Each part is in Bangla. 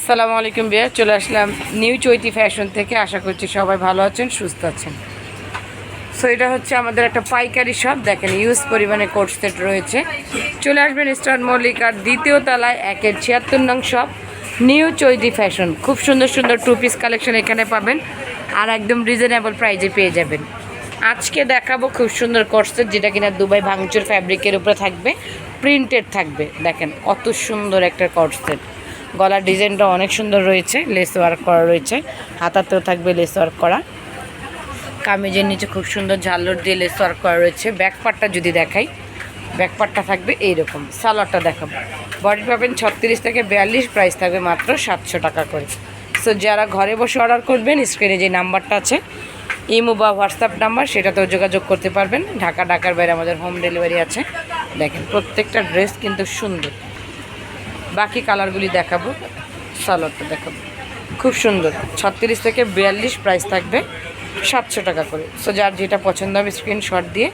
আসসালামু আলাইকুম ভাইয়া, চলে আসলাম নিউ চৈতি ফ্যাশন থেকে। আশা করছি সবাই ভালো আছেন, সুস্থ আছেন। সো এটা হচ্ছে আমাদের একটা পাইকারি শপ। দেখেন ইউজ পরিমাণে কোট সেট রয়েছে। চলে আসবেন ইস্টার্ন মল্লিকার দ্বিতীয় তলায় 1-76 নং শপ নিউ চৈতি ফ্যাশন। খুব সুন্দর সুন্দর টু পিস কালেকশন এখানে পাবেন আর একদম রিজনেবল প্রাইজে পেয়ে যাবেন। আজকে দেখাবো খুব সুন্দর কোট সেট, যেটা কিনা দুবাই ভাঙচুর ফ্যাব্রিকের উপরে থাকবে, প্রিন্টেড থাকবে। দেখেন কত সুন্দর একটা কোট সেট। গলার ডিজাইনটা অনেক সুন্দর রয়েছে, লেস ওয়ার্ক করা রয়েছে, হাতাতেও থাকবে লেস ওয়ার্ক করা। কামিজের নিচে খুব সুন্দর ঝালর দিয়ে লেস ওয়ার্ক করা রয়েছে। ব্যাক পার্টটা যদি দেখাই, ব্যাক পার্টটা থাকবে এইরকম। সালোয়ারটা দেখাবো। বডি পাবেন 36 থেকে 42, প্রাইস থাকবে মাত্র 700 টাকা করে। সো যারা ঘরে বসে অর্ডার করবেন, স্ক্রিনে যে নাম্বারটা আছে ইমো বা হোয়াটসঅ্যাপ নাম্বার, সেটাতেও যোগাযোগ করতে পারবেন। ঢাকার বাইরে আমাদের হোম ডেলিভারি আছে। দেখেন প্রত্যেকটা ড্রেস কিন্তু সুন্দর। বাকি কালারগুলি দেখাবো। সালোয়ারটা দেখাবো, খুব সুন্দর। 36 থেকে 42, প্রাইস থাকবে 700 টাকা করে। সো যার যেটা পছন্দ হবে স্ক্রিনশট দিয়ে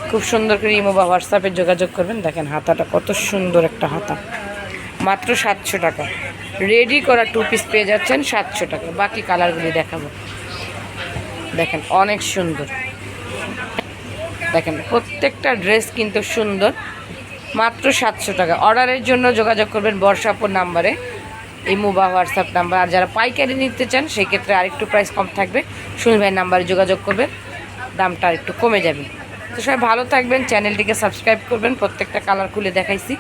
খুব সুন্দর করে ইমো বা হোয়াটসঅ্যাপে যোগাযোগ করবেন। দেখেন হাতাটা কত সুন্দর একটা হাতা, মাত্র 700 টাকা। রেডি করা টু পিস পেয়ে যাচ্ছেন 700 টাকা। বাকি কালারগুলি দেখাবো। দেখেন অনেক সুন্দর। দেখেন প্রত্যেকটা ড্রেস কিন্তু সুন্দর, মাত্র 700 টাকা। অর্ডারের জন্য যোগাযোগ করবেন বর্ষাপুর নাম্বারে, ইমো বা হোয়াটসঅ্যাপ নাম্বার। আর যারা পাইকারি নিতে চান সেই ক্ষেত্রে আরেকটু প্রাইস কম থাকবে, সুনীল ভাইয়ের নাম্বারে যোগাযোগ করবেন, দামটা একটু কমে যাবে। তো সবাই ভালো থাকবেন, চ্যানেলটিকে সাবস্ক্রাইব করবেন। প্রত্যেকটা কালার খুলে দেখাইছি।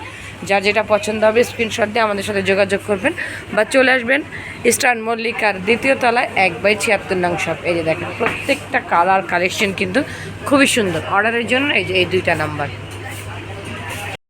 যার যেটা পছন্দ হবে স্ক্রিনশট দিয়ে আমাদের সাথে যোগাযোগ করবেন বা চলে আসবেন ইস্টার্ন মল্লিকার দ্বিতীয় তলায় 1/76 নং শপ। এই যে দেখেন প্রত্যেকটা কালার কালেকশন কিন্তু খুবই সুন্দর। অর্ডারের জন্য এই যে এই দুইটা নাম্বার।